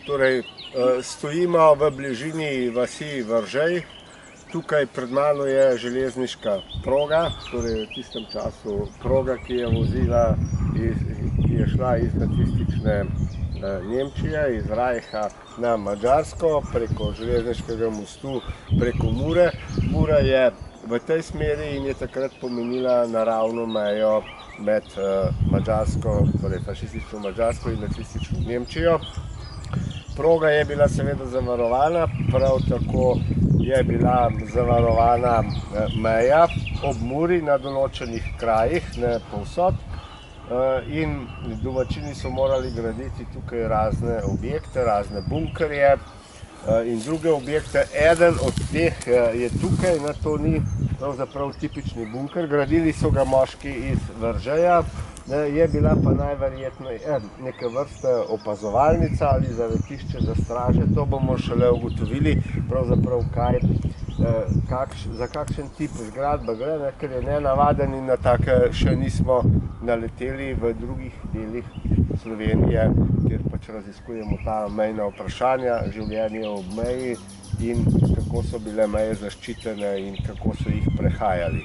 Torej, stojimo v bližini vasi Vržej. Tukaj pred mano je železniška proga, torej v tistem času proga, ki je šla iz nacistične Nemčije, iz Reicha na Madžarsko, preko železniškega mostu, preko Mure. Mura je v tej smeri in je takrat pomenila naravno mejo med Madžarsko, torej fašistično Madžarsko in nacistično Nemčijo. Proga je bila seveda zavarovana, prav tako je bila zavarovana meja ob Muri na določenih krajih, ne povsod. In domačini so morali graditi tukaj razne objekte, razne bunkerje in druge objekte. Eden od teh je tukaj, to ni pravzaprav tipični bunker. Gradili so ga moški iz Vržeja, je bila pa najverjetneje neke vrste opazovalnica ali zavetišče za straže. To bomo šele ugotovili, pravzaprav za kakšen tip zgradbe gre, ker je nenavaden in na take še nismo naleteli v drugih delih Slovenije, kjer pač raziskujemo ta mejna vprašanja, življenje ob meji in kako so bile meje zaščitene in kako so jih prehajali.